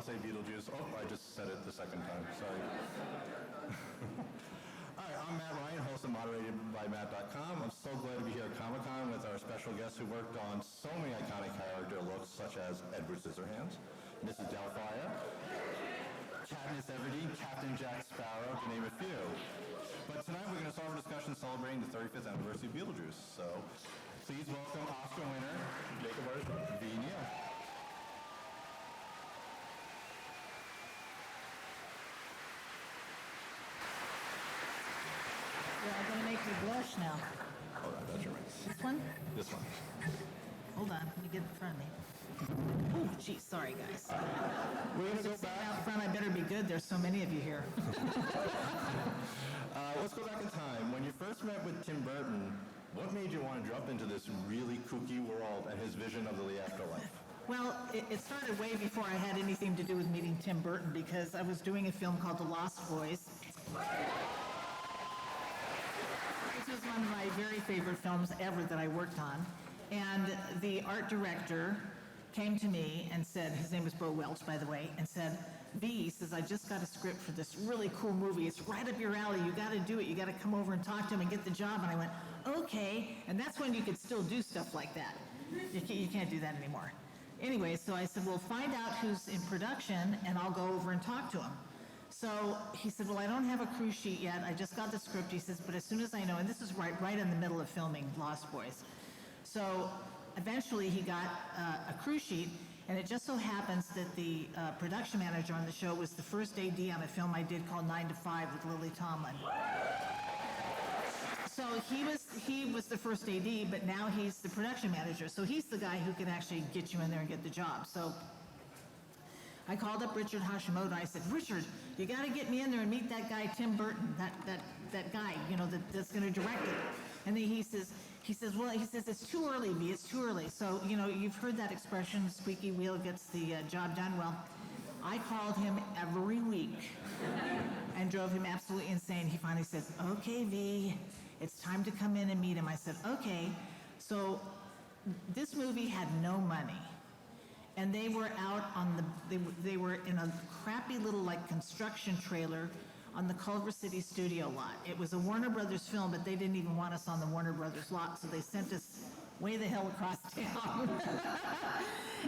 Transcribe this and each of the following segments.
say Beetlejuice. Oh, I just said it the second time. Sorry. Hi, I'm Matt Ryan, host of moderatedbymatt.com. I'm so glad to be here at Comic-Con with our special guest who worked on so many iconic character looks, such as Edward Scissorhands, Mrs. Doubtfire, Katniss Everdeen, Captain Jack Sparrow, to name a few. But tonight we're going to start our discussion celebrating the 35th anniversary of Beetlejuice. So please welcome Oscar winner, Jacob Artist, Ve Neill. I'm going to make you blush now. Hold on, that's your right. This one? This one. Hold on, let me get in front of me. Oh, geez, sorry, guys. We're going to go back. Out front, I better be good. There's so many of you here. Let's go back in time. When you first met with Tim Burton, what made you want to jump into this really kooky world and his vision of the afterlife? Well, it started way before I had anything to do with meeting Tim Burton, because I was doing a film called The Lost Boys. This was one of my very favorite films ever that I worked on. And the art director came to me and said, his name was Bo Welch, by the way, and said, V, says, I just got a script for this really cool movie. It's right up your alley. You got to do it. You got to come over and talk to him and get the job. And I went, okay. And that's when you could still do stuff like that. You can't do that anymore. Anyway, so I said, well, find out who's in production, and I'll go over and talk to him. So he said, well, I don't have a crew sheet yet. I just got the script. He says, but as soon as I know, and this is right in the middle of filming Lost Boys. So eventually he got a crew sheet, and it just so happens that the production manager on the show was the first AD on a film I did called 9 to 5 with Lily Tomlin. So he was the first AD, but now he's the production manager. So he's the guy who can actually get you in there and get the job. So I called up Richard Hashimoto. I said, Richard, you got to get me in there and meet that guy, Tim Burton, that guy, you know, that's going to direct it. And then he says, it's too early, V, it's too early. So, you know, you've heard that expression, squeaky wheel gets the job done. Well, I called him every week and drove him absolutely insane. He finally said, okay, V, it's time to come in and meet him. I said, okay. So this movie had no money. And they were out on they were in a crappy little like construction trailer on the Culver City studio lot. It was a Warner Brothers film, but they didn't even want us on the Warner Brothers lot, so they sent us way the hell across town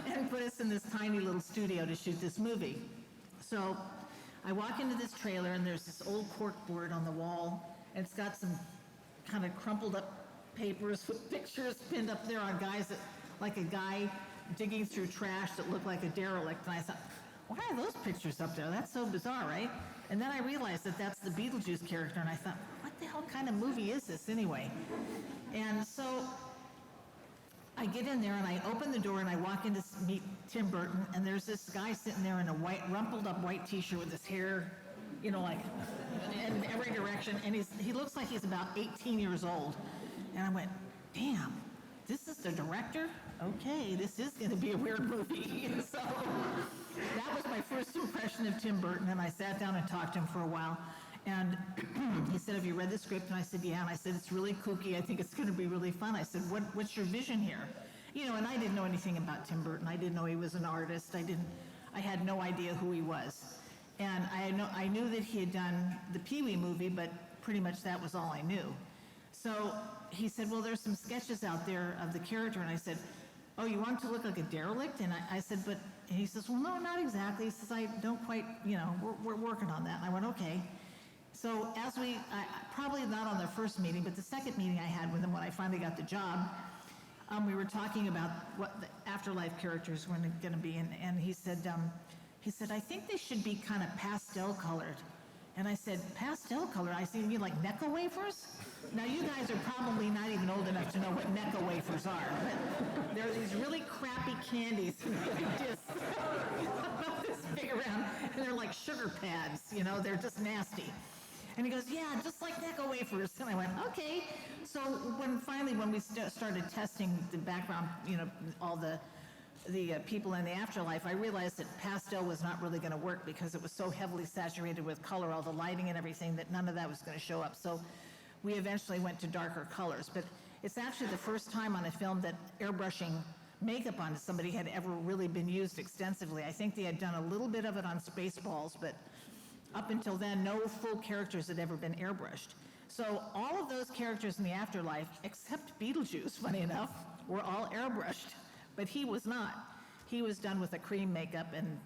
and put us in this tiny little studio to shoot this movie. So I walk into this trailer, and there's this old cork board on the wall, and it's got some kind of crumpled up papers with pictures pinned up there on guys that, like a guy digging through trash that looked like a derelict. And I thought, why are those pictures up there? That's so bizarre, right? And then I realized that that's the Beetlejuice character, and I thought, what the hell kind of movie is this anyway? And so I get in there and I open the door and I walk in to meet Tim Burton, and there's this guy sitting there in a rumpled up white t-shirt with his hair, you know, like in every direction, and he looks like he's about 18 years old. And I went, damn, this is the director? Okay, this is going to be a weird movie. So that was my first impression of Tim Burton, and I sat down and talked to him for a while. And he said, have you read the script? And I said, yeah. And I said, it's really kooky. I think it's going to be really fun. I said, what's your vision here? You know, and I didn't know anything about Tim Burton. I didn't know he was an artist. I had no idea who he was. And I knew that he had done the Pee-wee movie, but pretty much that was all I knew. So he said, well, there's some sketches out there of the character. And I said, oh, you want him to look like a derelict? And I said, but, and he says, well, no, not exactly. He says, I don't quite, you know, we're working on that. And I went, okay. So as probably not on the first meeting, but the second meeting I had with him when I finally got the job, we were talking about what the afterlife characters were going to be. And he said, I think they should be kind of pastel colored. And I said, pastel color? I said, you mean like Necco wafers? Now, you guys are probably not even old enough to know what Necco wafers are, but they're these really crappy candies, just about this big around, and they're like sugar pads, you know, they're just nasty. And he goes, yeah, just like Necco wafers. And I went, okay. So when we started testing the background, you know, all the people in the afterlife, I realized that pastel was not really going to work because it was so heavily saturated with color, all the lighting and everything, that none of that was going to show up. So we eventually went to darker colors. But it's actually the first time on a film that airbrushing makeup on somebody had ever really been used extensively. I think they had done a little bit of it on Spaceballs, but up until then, no full characters had ever been airbrushed. So all of those characters in the afterlife, except Beetlejuice, funny enough, were all airbrushed, but he was not. He was done with a cream makeup and,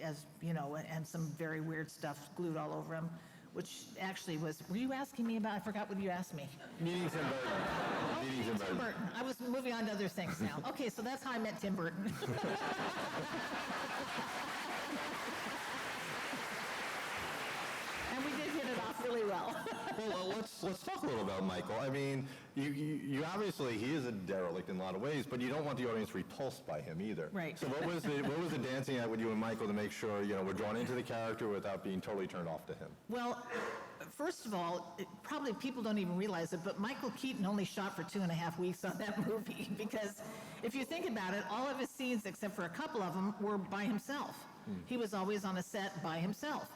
as you know, and some very weird stuff glued all over him, which actually was, were you asking me about, I forgot what you asked me. Meeting Tim Burton. Meeting Tim Tim Burton. I was moving on to other things now. Okay, so that's how I met Tim Burton. And we did hit it off really well. Well, let's talk a little about Michael. I mean, you obviously, he is a derelict in a lot of ways, but you don't want the audience repulsed by him either. Right. So what was the dancing act with you and Michael to make sure, you know, we're drawn into the character without being totally turned off to him? Well, first of all, probably people don't even realize it, but Michael Keaton only shot for 2.5 weeks on that movie because if you think about it, all of his scenes, except for a couple of them, were by himself. He was always on a set by himself.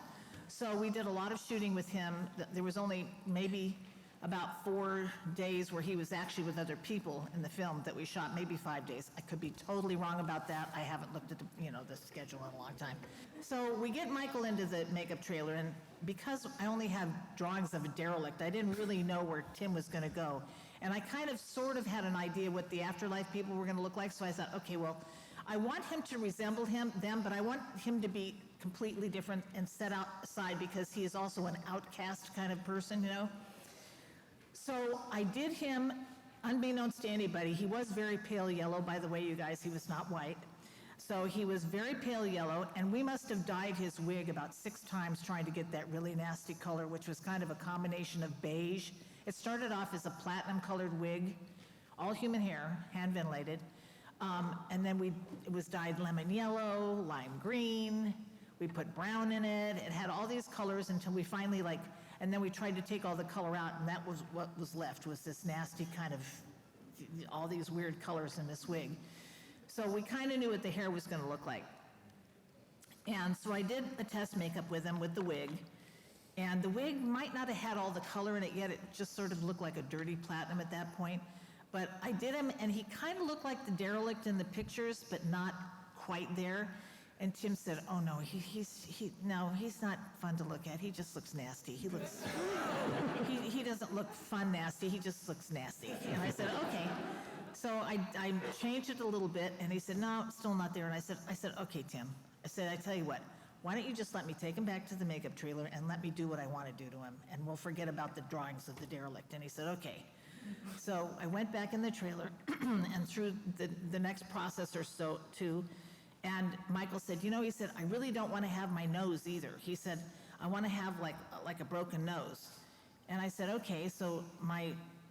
So we did a lot of shooting with him. There was only maybe about 4 days where he was actually with other people in the film that we shot, maybe 5 days. I could be totally wrong about that. I haven't looked at the schedule in a long time. So we get Michael into the makeup trailer, and because I only have drawings of a derelict, I didn't really know where Tim was going to go. And I kind of sort of had an idea what the afterlife people were going to look like, so I thought, okay, well, I want him to resemble them, but I want him to be completely different and set outside because he is also an outcast kind of person, you know? So I did him, unbeknownst to anybody, he was very pale yellow, by the way, you guys, he was not white. So he was very pale yellow, and we must have dyed his wig about 6 times trying to get that really nasty color, which was kind of a combination of beige. It started off as a platinum colored wig, all human hair, hand ventilated. And then it was dyed lemon yellow, lime green, we put brown in it, it had all these colors until we finally and then we tried to take all the color out, and that was what was left, was this nasty kind of, all these weird colors in this wig. So we kind of knew what the hair was going to look like. And so I did a test makeup with him with the wig, and the wig might not have had all the color in it yet, it just sort of looked like a dirty platinum at that point. But I did him, and he kind of looked like the derelict in the pictures, but not quite there. And Tim said, "Oh no, he's not fun to look at. He just looks nasty. He looks, he doesn't look fun nasty. He just looks nasty." And I said, "Okay." So I changed it a little bit, and he said, "No, still not there." And I said, "Okay, Tim." I said, "I tell you what. Why don't you just let me take him back to the makeup trailer and let me do what I want to do to him, and we'll forget about the drawings of the derelict." And he said, "Okay." So I went back in the trailer and through the next process or so too, and Michael said, he said, "I really don't want to have my nose either." He said, "I want to have like a broken nose." And I said, "Okay." So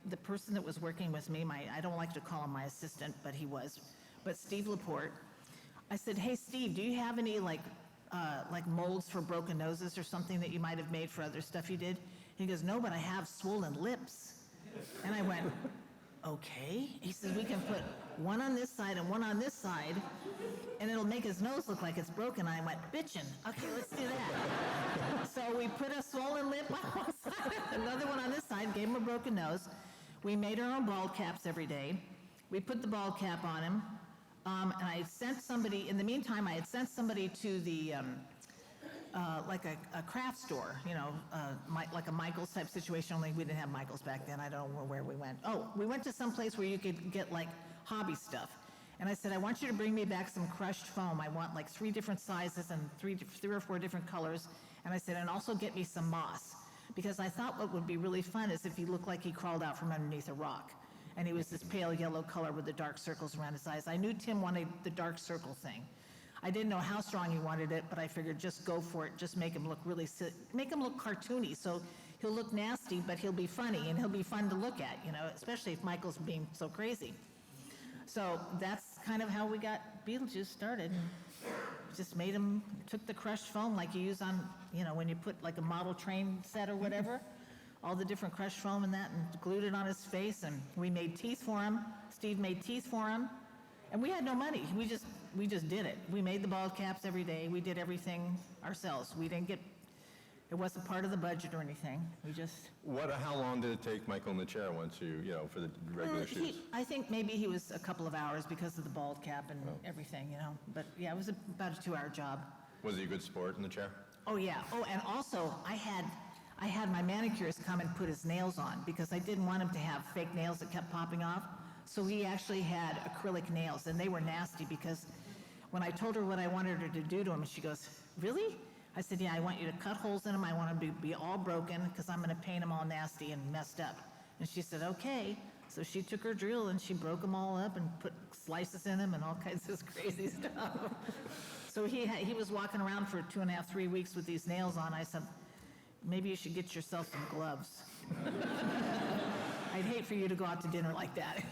the person that was working with me, I don't like to call him my assistant, but he was, but Steve Laporte, I said, "Hey Steve, do you have any like molds for broken noses or something that you might have made for other stuff you did?" He goes, "No, but I have swollen lips." And I went, "Okay." He said, "We can put one on this side and one on this side, and it'll make his nose look like it's broken." I went, "Bitchin'. Okay, let's do that." So we put a swollen lip on one side, another one on this side, gave him a broken nose. We made our own bald caps every day. We put the bald cap on him, and I sent somebody, in the meantime, I had sent somebody to the, like a craft store, like a Michael's type situation, only we didn't have Michael's back then. I don't know where we went. Oh, we went to some place where you could get like hobby stuff. And I said, "I want you to bring me back some crushed foam. I want like 3 different sizes and three or four different colors." And I said, "And also get me some moss." Because I thought what would be really fun is if he looked like he crawled out from underneath a rock. And he was this pale yellow color with the dark circles around his eyes. I knew Tim wanted the dark circle thing. I didn't know how strong he wanted it, but I figured just go for it. Just make him look make him look cartoony. So he'll look nasty, but he'll be funny, and he'll be fun to look at, especially if Michael's being so crazy. So that's kind of how we got Beetlejuice started. Just took the crushed foam like you use on, when you put like a model train set or whatever, all the different crushed foam and that, and glued it on his face, and we made teeth for him. Steve made teeth for him. And we had no money. We just did it. We made the bald caps every day. We did everything ourselves. We didn't get It wasn't part of the budget or anything. We just... How long did it take Michael in the chair once for the regular shoots? I think maybe he was a couple of hours because of the bald cap and everything, But yeah, it was about a 2-hour job. Was he a good sport in the chair? Oh, yeah. Oh, and also, I had my manicurist come and put his nails on because I didn't want him to have fake nails that kept popping off. So he actually had acrylic nails, and they were nasty because when I told her what I wanted her to do to him, she goes, "Really?" I said, "Yeah, I want you to cut holes in them. I want them to be all broken because I'm going to paint them all nasty and messed up." And she said, "Okay." So she took her drill and she broke them all up and put slices in them and all kinds of crazy stuff. So he was walking around for 2.5, 3 weeks with these nails on. I said, "Maybe you should get yourself some gloves." I'd hate for you to go out to dinner like that.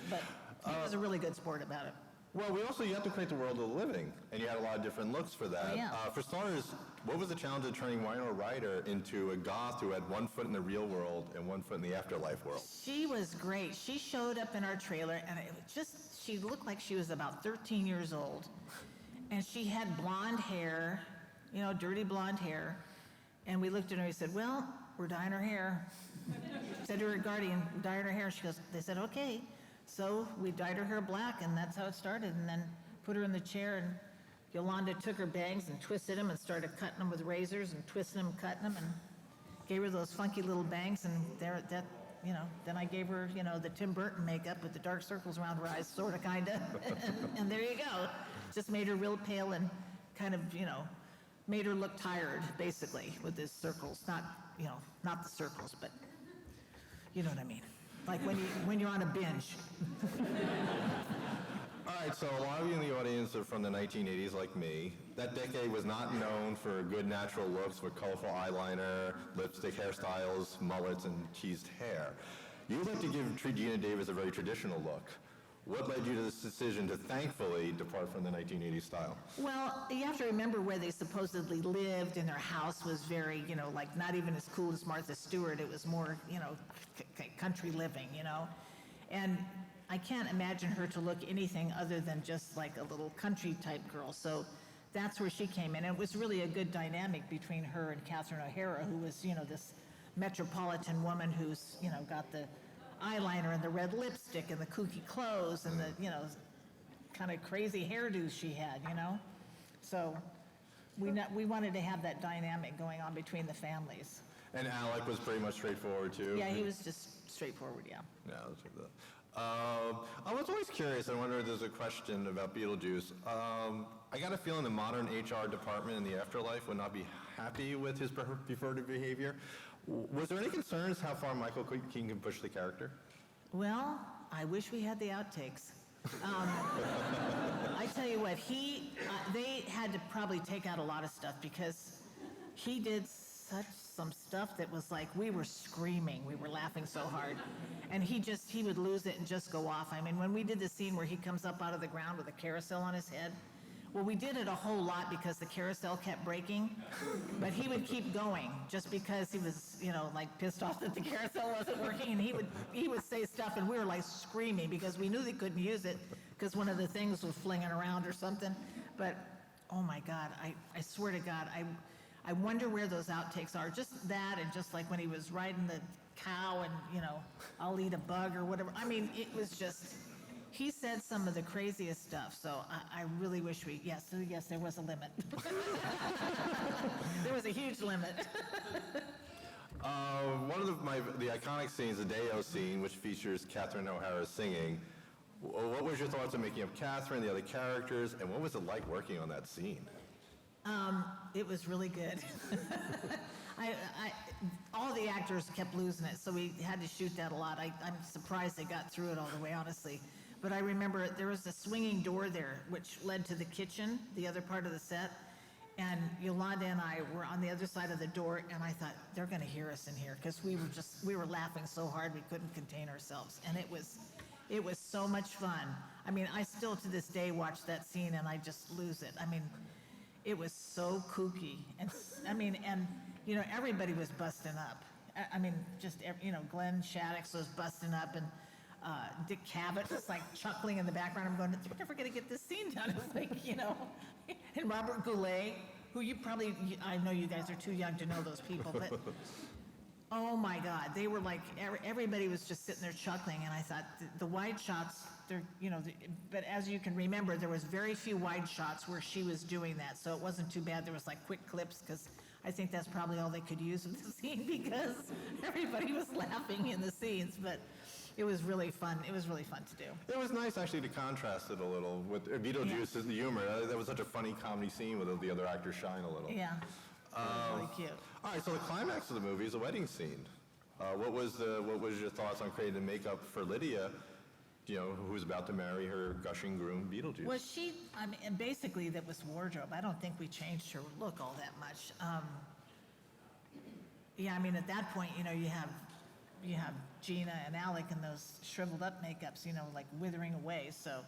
But he was a really good sport about it. Well, you have to create the world of the living, and you had a lot of different looks for that. Oh, yeah. For starters, what was the challenge of turning Winonaryder into a goth who had 1 foot in the real world and 1 foot in the afterlife world? She was great. She showed up in our trailer, and she looked like she was about 13 years old. And she had blonde hair, dirty blonde hair. And we looked at her and we said, "Well, we're dyeing her hair." Said to her guardian, "Dyeing her hair." They said, "Okay." So we dyed her hair black, and that's how it started. And then put her in the chair, and Yolanda took her bangs and twisted them and started cutting them with razors and twisting them, cutting them, and gave her those funky little bangs. And then I gave her, the Tim Burton makeup with the dark circles around her eyes, sort of, kind of. And there you go. Just made her real pale and kind of, made her look tired, basically, with these circles. Not the circles, but you know what I mean. Like when you're on a binge. All right, so a lot of you in the audience are from the 1980s like me. That decade was not known for good natural looks with colorful eyeliner, lipstick hairstyles, mullets, and teased hair. You like to treat Gina Davis a very traditional look. What led you to this decision to thankfully depart from the 1980s style? Well, you have to remember where they supposedly lived, and their house was very, like not even as cool as Martha Stewart. It was more, country living, And I can't imagine her to look anything other than just like a little country type girl. So that's where she came in. And it was really a good dynamic between her and Catherine O'Hara, who was, this metropolitan woman who's, got the eyeliner and the red lipstick and the kooky clothes and the, kind of crazy hairdos she had, So we wanted to have that dynamic going on between the families. And Alec was pretty much straightforward too? Yeah, he was just straightforward, yeah. Yeah, that's like that. I was always curious, I wonder if there's a question about Beetlejuice. I got a feeling the modern HR department in the afterlife would not be happy with his preferred behavior. Was there any concerns how far Michael Keaton can push the character? Well, I wish we had the outtakes. I tell you what, they had to probably take out a lot of stuff because he did some stuff that was like, we were screaming, we were laughing so hard. And he would lose it and just go off. I mean, when we did the scene where he comes up out of the ground with a carousel on his head, well, we did it a whole lot because the carousel kept breaking, but he would keep going just because he was, like pissed off that the carousel wasn't working, and he would say stuff, and we were like screaming because we knew they couldn't use it because one of the things was flinging around or something. But oh my God, I swear to God, I wonder where those outtakes are. Just that, and just like when he was riding the cow and, I'll eat a bug or whatever. I mean, it was just, he said some of the craziest stuff. So I really wish yes, there was a limit. There was a huge limit. One of the iconic scenes, the Day-O scene, which features Catherine O'Hara singing. What was your thoughts on making up Catherine, the other characters, and what was it like working on that scene? It was really good. All the actors kept losing it, so we had to shoot that a lot. I'm surprised they got through it all the way, honestly. But I remember there was a swinging door there, which led to the kitchen, the other part of the set. And Yolanda and I were on the other side of the door, and I thought, they're going to hear us in here, because we were laughing so hard we couldn't contain ourselves. And it was so much fun. I mean, I still to this day watch that scene, and I just lose it. I mean, it was so kooky. And everybody was busting up. I mean, Glenn Shaddix was busting up, and Dick Cavett was like chuckling in the background. I'm going, we're never going to get this scene done. It's like, and Robert Goulet, who I know you guys are too young to know those people, but oh my God, they were like, everybody was just sitting there chuckling, and I thought, the wide shots, but as you can remember, there was very few wide shots where she was doing that, so it wasn't too bad. There was like quick clips, because I think that's probably all they could use of the scene, because everybody was laughing in the scenes, but it was really fun. It was really fun to do. It was nice actually to contrast it a little with Beetlejuice and the humor. That was such a funny comedy scene with the other actors shine a little. Yeah, it was really cute. All right, so the climax of the movie is a wedding scene. What was your thoughts on creating the makeup for Lydia, who was about to marry her gushing groom, Beetlejuice? Well, and basically that was wardrobe. I don't think we changed her look all that much. Yeah, I mean, at that point, you have Gina and Alec in those shriveled up makeups, like withering away. So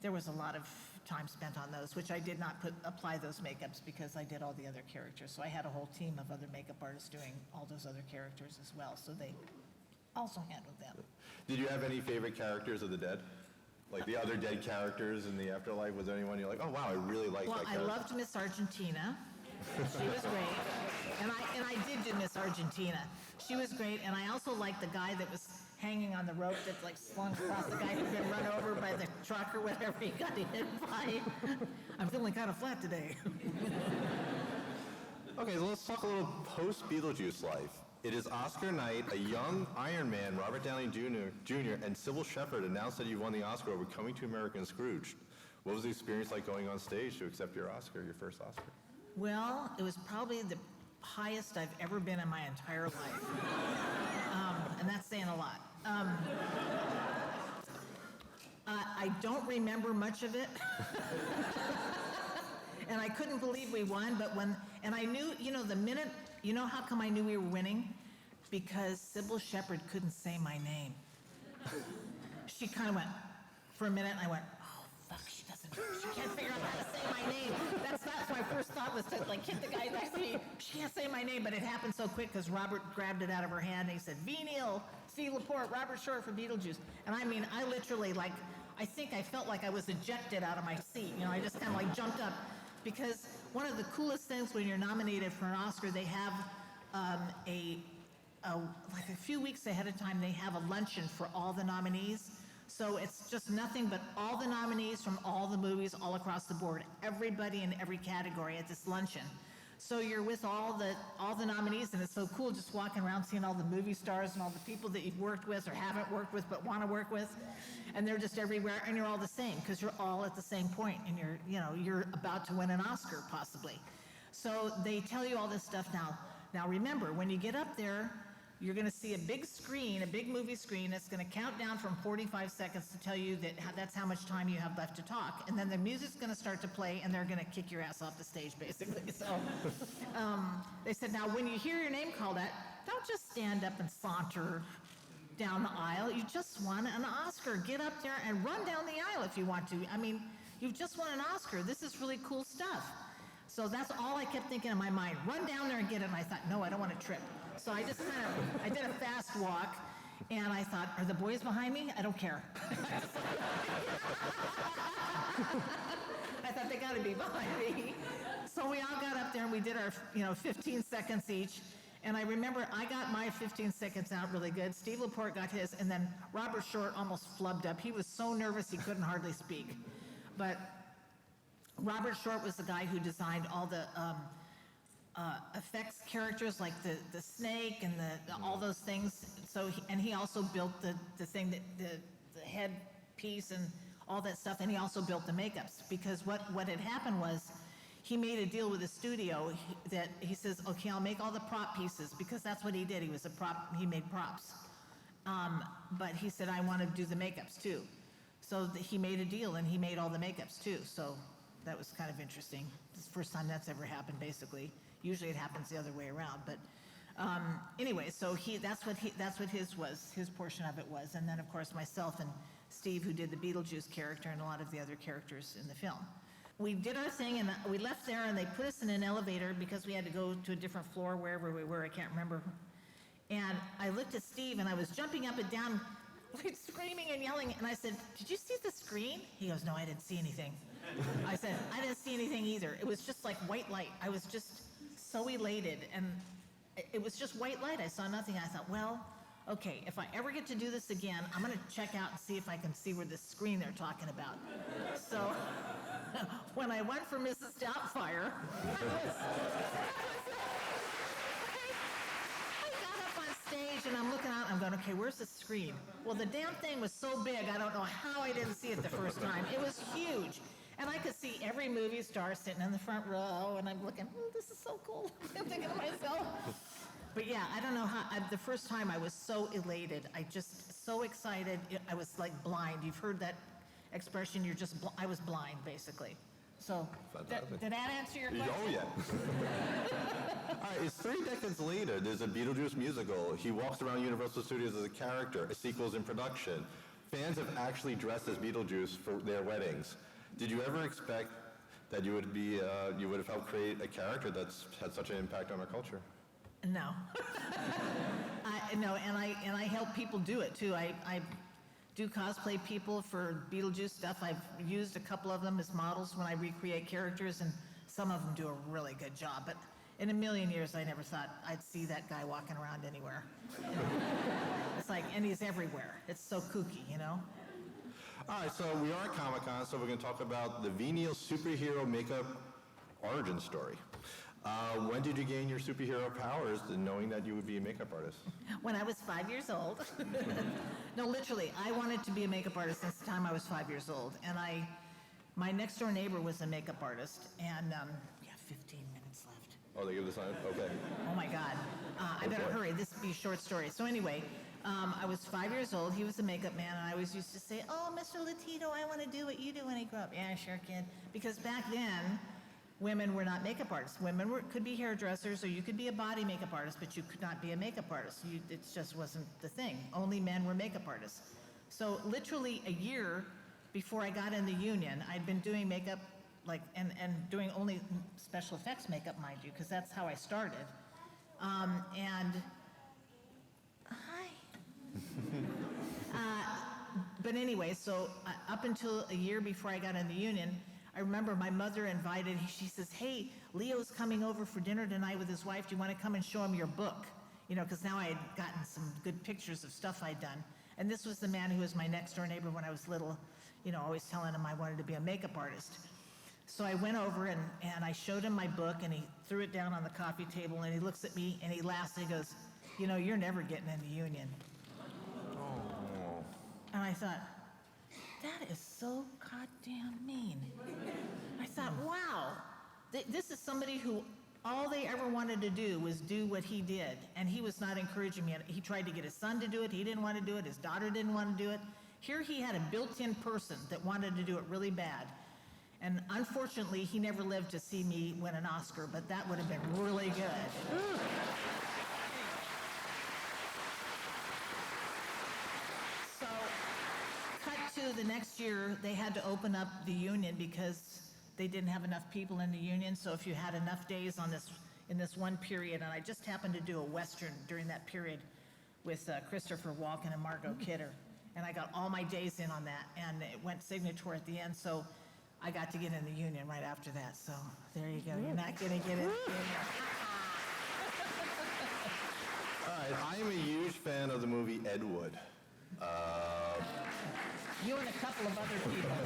there was a lot of time spent on those, which I did not apply those makeups because I did all the other characters. So I had a whole team of other makeup artists doing all those other characters as well. So they also handled them. Did you have any favorite characters of the dead? Like the other dead characters in the afterlife? Was there anyone you're like, oh wow, I really like that character? Well, I loved Miss Argentina. She was great. And I did do Miss Argentina. She was great, and I also liked the guy that was hanging on the rope that's like slung across, the guy who'd been run over by the truck or whatever he got hit by. I'm feeling kind of flat today. Okay, so let's talk a little post-Beetlejuice life. It is Oscar night. A young Iron Man, Robert Downey Jr. and Sybil Shepherd announced that you won the Oscar over Coming to America and Scrooge. What was the experience like going on stage to accept your Oscar, your first Oscar? Well, it was probably the highest I've ever been in my entire life. And that's saying a lot. I don't remember much of it. And I couldn't believe we won, and I knew, the minute, how come I knew we were winning? Because Sybil Shepherd couldn't say my name. She kind of went, for a minute, I went, oh, fuck, she can't figure out how to say my name. That's my first thought, was to hit the guy next to me. She can't say my name, but it happened so quick because Robert grabbed it out of her hand and he said, Ve Neill, Steve Laporte, Robert Short for Beetlejuice. And I mean, I literally, I think I felt like I was ejected out of my seat. I just kind of jumped up, because one of the coolest things when you're nominated for an Oscar, they have a few weeks ahead of time, they have a luncheon for all the nominees. So it's just nothing but all the nominees from all the movies all across the board, everybody in every category at this luncheon. So you're with all the nominees, and it's so cool just walking around seeing all the movie stars and all the people that you've worked with or haven't worked with but want to work with, and they're just everywhere, and you're all the same because you're all at the same point, and you're about to win an Oscar possibly. So they tell you all this stuff now. Now remember, when you get up there, you're going to see a big screen, a big movie screen that's going to count down from 45 seconds to tell you that's how much time you have left to talk. And then the music's going to start to play, and they're going to kick your ass off the stage, basically. So they said, now, when you hear your name called out, don't just stand up and saunter down the aisle. You just won an Oscar. Get up there and run down the aisle if you want to. I mean, you've just won an Oscar. This is really cool stuff. So that's all I kept thinking in my mind. Run down there and get it. And I thought, no, I don't want to trip. So I just I did a fast walk, and I thought, are the boys behind me? I don't care. I thought, they got to be behind me. So we all got up there, and we did our 15 seconds each. And I remember I got my 15 seconds out really good. Steve Laporte got his, and then Robert Short almost flubbed up. He was so nervous he couldn't hardly speak. But Robert Short was the guy who designed all the effects characters, like the snake and all those things. So he also built the thing, that the head piece and all that stuff, and he also built the makeups, because what had happened was he made a deal with the studio that he says, okay, I'll make all the prop pieces, because that's what he did. He made props. But he said, I want to do the makeups too. So he made a deal, and he made all the makeups too. So that was kind of interesting. It's the first time that's ever happened, basically. Usually it happens the other way around, but anyway, so that's what his portion of it was, and then of course myself and Steve, who did the Beetlejuice character and a lot of the other characters in the film. We did our thing, and we left there, and they put us in an elevator because we had to go to a different floor wherever we were. I can't remember. And I looked at Steve, and I was jumping up and down. like screaming and yelling. And I said, did you see the screen? He goes, no, I didn't see anything. I said, I didn't see anything either. It was just like white light. I was just so elated. And it was just white light. I saw nothing. I thought, well, okay, if I ever get to do this again, I'm going to check out and see if I can see where this screen they're talking about. So when I went for Mrs. Doubtfire, I got up on stage and I'm looking out, I'm going, okay, where's the screen? Well, the damn thing was so big, I don't know how I didn't see it the first time. It was huge. And I could see every movie star sitting in the front row, and I'm looking, this is so cool. I'm thinking to myself. But yeah, I don't know how, the first time I was so elated. I just, so excited. I was like blind. You've heard that expression, I was blind, basically. So, did that answer your question? Oh, yeah. All right, it's 3 decades later. There's a Beetlejuice musical. He walks around Universal Studios as a character. A sequel's in production. Fans have actually dressed as Beetlejuice for their weddings. Did you ever expect that you would have helped create a character that's had such an impact on our culture? No. No, and I help people do it too. I do cosplay people for Beetlejuice stuff. I've used a couple of them as models when I recreate characters, and some of them do a really good job. But in a million years, I never thought I'd see that guy walking around anywhere. It's like, and he's everywhere. It's so kooky, you know? All right, so we are at Comic-Con, so we're going to talk about the Ve Neill superhero makeup origin story. When did you gain your superhero powers, knowing that you would be a makeup artist? When I was 5 years old. No, literally, I wanted to be a makeup artist since the time I was 5 years old. And my next door neighbor was a makeup artist, and we have 15 minutes left. Oh, they give the sign? Okay. Oh my God. I better hurry. This will be a short story. So anyway, I was 5 years old. He was a makeup man, and I always used to say, oh, Mr. Latino, I want to do what you do when I grow up. Yeah, sure, kid. Because back then, women were not makeup artists. Women could be hairdressers, or you could be a body makeup artist, but you could not be a makeup artist. It just wasn't the thing. Only men were makeup artists. So literally a year before I got in the union, I'd been doing makeup, and doing only special effects makeup, mind you, because that's how I started. But anyway, so up until a year before I got in the union, I remember my mother invited, she says, hey, Leo's coming over for dinner tonight with his wife. Do you want to come and show him your book? You know, because now I had gotten some good pictures of stuff I'd done. And this was the man who was my next door neighbor when I was little, you know, always telling him I wanted to be a makeup artist. So I went over and I showed him my book, and he threw it down on the coffee table, and he looks at me and he laughs and he goes, you know, you're never getting in the union. Oh. And I thought, that is so goddamn mean. I thought, wow, this is somebody who all they ever wanted to do was do what he did, and he was not encouraging me. He tried to get his son to do it. He didn't want to do it. His daughter didn't want to do it. Here he had a built-in person that wanted to do it really bad. And unfortunately, he never lived to see me win an Oscar, but that would have been really good. So, cut to the next year, they had to open up the union because they didn't have enough people in the union. So if you had enough days in this one period, and I just happened to do a Western during that period with Christopher Walken and Margot Kidder, and I got all my days in on that, and it went signatory at the end, so I got to get in the union right after that. So there you go. You're not going to get in the union. All right, I am a huge fan of the movie Ed Wood. You and a couple of other people.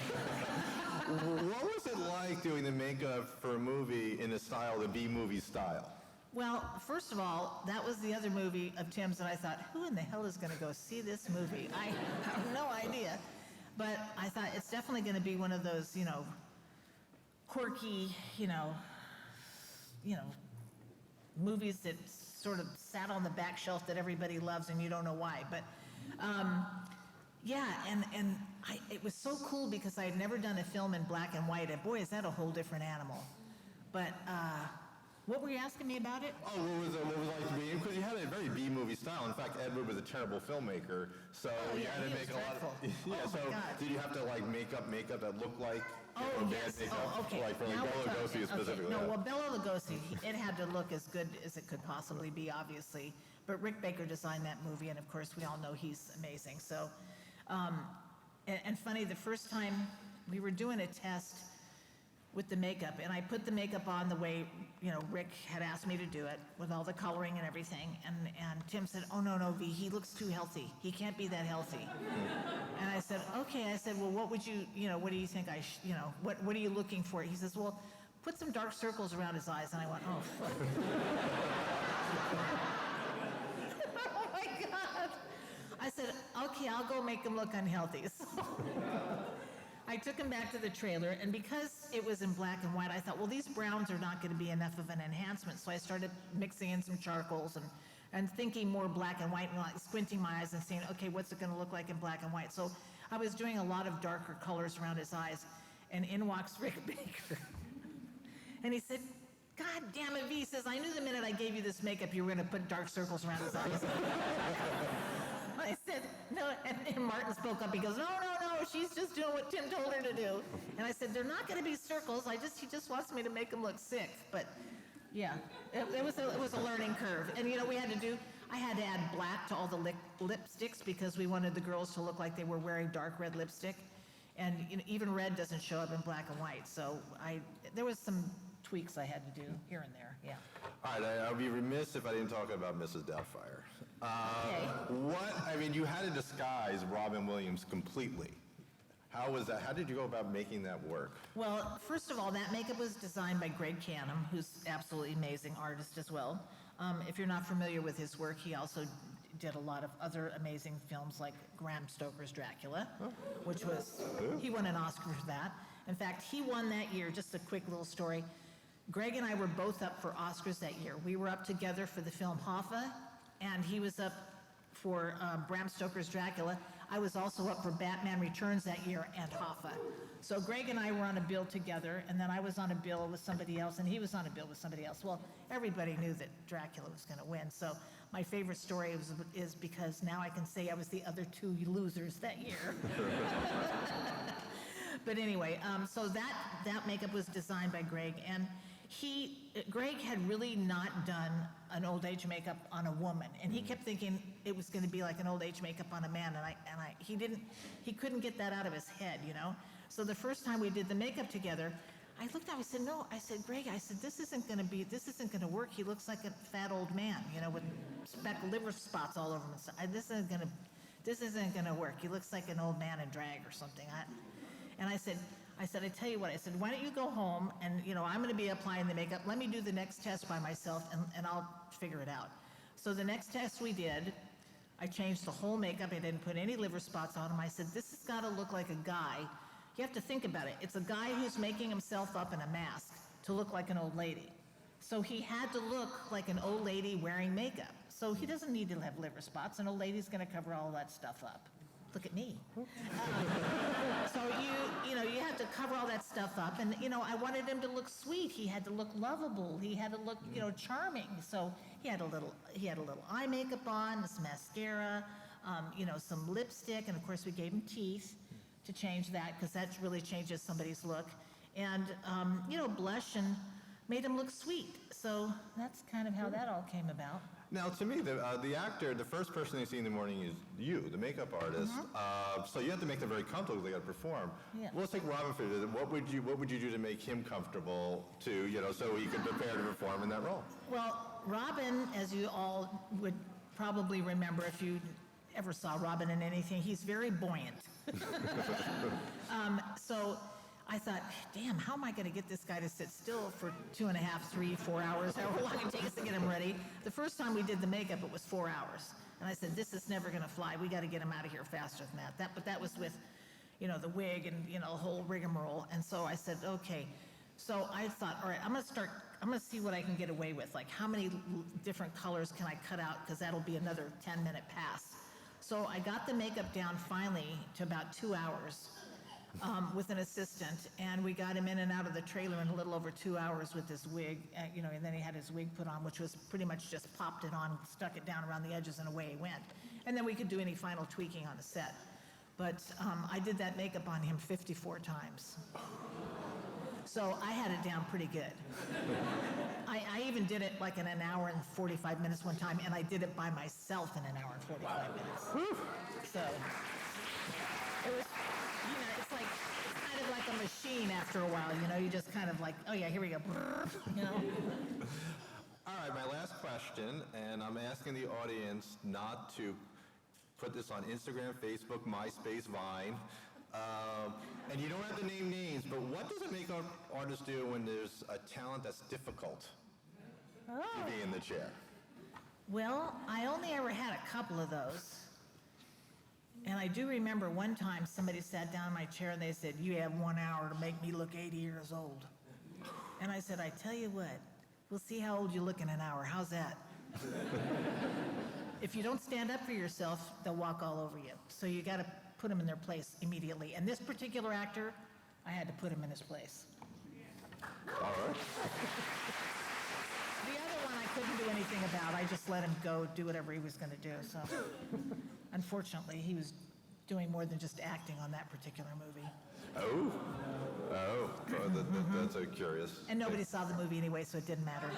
What was it like doing the makeup for a movie in the style, the B-movie style? Well, first of all, that was the other movie of Tim's that I thought, who in the hell is going to go see this movie? I have no idea. But I thought it's definitely going to be one of those, you know, quirky, you know, movies that sort of sat on the back shelf that everybody loves and you don't know why. But yeah, and it was so cool because I had never done a film in black and white, and boy, is that a whole different animal. But what were you asking me about it? Oh, what was it like to be, because you had a very B-movie style. In fact, Ed Wood was a terrible filmmaker, so you had to make a lot of... Yeah, so did you have to like make up that looked like bad makeup? Okay. Like for Now Bela Lugosi specifically? Okay. No, well, Bela Lugosi, it had to look as good as it could possibly be, obviously. But Rick Baker designed that movie, and of course, we all know he's amazing. So And funny, the first time we were doing a test with the makeup, and I put the makeup on the way, Rick had asked me to do it, with all the coloring and everything, and Tim said, oh, no, V, he looks too healthy. He can't be that healthy. And I said, okay. I said, well, what would you, what do you think what are you looking for? He says, well, put some dark circles around his eyes. And I went, oh, fuck. Oh, my God. I said, okay, I'll go make him look unhealthy. So I took him back to the trailer, and because it was in black and white, I thought, well, these browns are not going to be enough of an enhancement. So I started mixing in some charcoals and thinking more black and white, and like squinting my eyes and saying, okay, what's it going to look like in black and white? So I was doing a lot of darker colors around his eyes, and in walks Rick Baker. And he said, God damn it, V, he says, I knew the minute I gave you this makeup, you were going to put dark circles around his eyes. I said, no, and Martin spoke up. He goes, no, she's just doing what Tim told her to do. And I said, they're not going to be circles. He just wants me to make him look sick. But yeah, it was a learning curve. And I had to add black to all the lipsticks because we wanted the girls to look like they were wearing dark red lipstick. And even red doesn't show up in black and white. So there was some tweaks I had to do here and there, yeah. All right, I would be remiss if I didn't talk about Mrs. Doubtfire. Okay. You had to disguise Robin Williams completely. How was that? How did you go about making that work? Well, first of all, that makeup was designed by Greg Canham, who's absolutely amazing artist as well. If you're not familiar with his work, he also did a lot of other amazing films like Bram Stoker's Dracula, which was, he won an Oscar for that. In fact, he won that year, just a quick little story. Greg and I were both up for Oscars that year. We were up together for the film Hoffa, and he was up for Bram Stoker's Dracula. I was also up for Batman Returns that year and Hoffa. So Greg and I were on a bill together, and then I was on a bill with somebody else, and he was on a bill with somebody else. Well, everybody knew that Dracula was going to win. So my favorite story is because now I can say I was the other two losers that year. But anyway, so that makeup was designed by Greg, and Greg had really not done an old age makeup on a woman, and he kept thinking it was going to be like an old age makeup on a man, and he couldn't get that out of his head, So the first time we did the makeup together, I looked at him, I said, no, I said, Greg, I said, this isn't going to work. He looks like a fat old man, with liver spots all over him. This isn't going to work. He looks like an old man in drag or something. And I said, I tell you what, I said, why don't you go home and, I'm going to be applying the makeup. Let me do the next test by myself and I'll figure it out. So the next test we did, I changed the whole makeup. I didn't put any liver spots on him. I said, this has got to look like a guy. You have to think about it. It's a guy who's making himself up in a mask to look like an old lady. So he had to look like an old lady wearing makeup. So he doesn't need to have liver spots. An old lady's going to cover all that stuff up. Look at me. So you have to cover all that stuff up, and I wanted him to look sweet. He had to look lovable. He had to look charming. So he had a little eye makeup on, some mascara, some lipstick, and of course we gave him teeth to change that because that really changes somebody's look, and blush and made him look sweet. So that's kind of how that all came about. Now, to me, the actor, the first person they see in the morning is you, the makeup artist. So you have to make them very comfortable. They got to perform. Yeah. Well, let's take Robin for this. What would you do to make him comfortable so he could prepare to perform in that role? Well, Robin, as you all would probably remember if you ever saw Robin in anything, he's very buoyant. So I thought, damn, how am I going to get this guy to sit still for 2.5, 3, 4 hours, however long it takes to get him ready? The first time we did the makeup, it was 4 hours. And I said, this is never going to fly. We got to get him out of here faster than that. But that was with, the wig and, the whole rigmarole. And so I said, okay. So I thought, all right, I'm going to see what I can get away with. Like, how many different colors can I cut out? Because that'll be another 10-minute pass. So I got the makeup down finally to about 2 hours. With an assistant, and we got him in and out of the trailer in a little over 2 hours with his wig, and then he had his wig put on, which was pretty much just popped it on, stuck it down around the edges, and away he went. And then we could do any final tweaking on the set. But I did that makeup on him 54 times. So I had it down pretty good. I even did it like in an hour and 45 minutes one time, and I did it by myself in an hour and 45 minutes. So... It was, it's like, it's kind of like a machine after a while, you just kind of like, oh yeah, here we go, All right, my last question, and I'm asking the audience not to put this on Instagram, Facebook, MySpace, Vine. And you don't have to name names, but what does it make artists do when there's a talent that's difficult to be in the chair? Well, I only ever had a couple of those. And I do remember one time somebody sat down in my chair and they said, you have 1 hour to make me look 80 years old. And I said, I tell you what, we'll see how old you look in an hour. How's that? If you don't stand up for yourself, they'll walk all over you. So you got to put them in their place immediately. And this particular actor, I had to put him in his place. All right. The other one I couldn't do anything about. I just let him go do whatever he was going to do. So unfortunately, he was doing more than just acting on that particular movie. That's a curious. And nobody saw the movie anyway, so it didn't matter.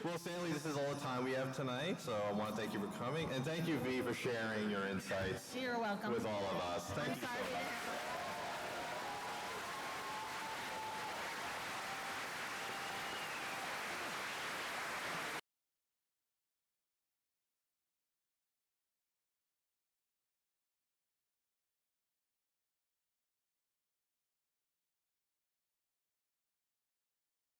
Well, Stanley, this is all the time we have tonight, so I want to thank you for coming, and thank you, V, for sharing your insights You're welcome. with all of us. Thank you so Sorry. much.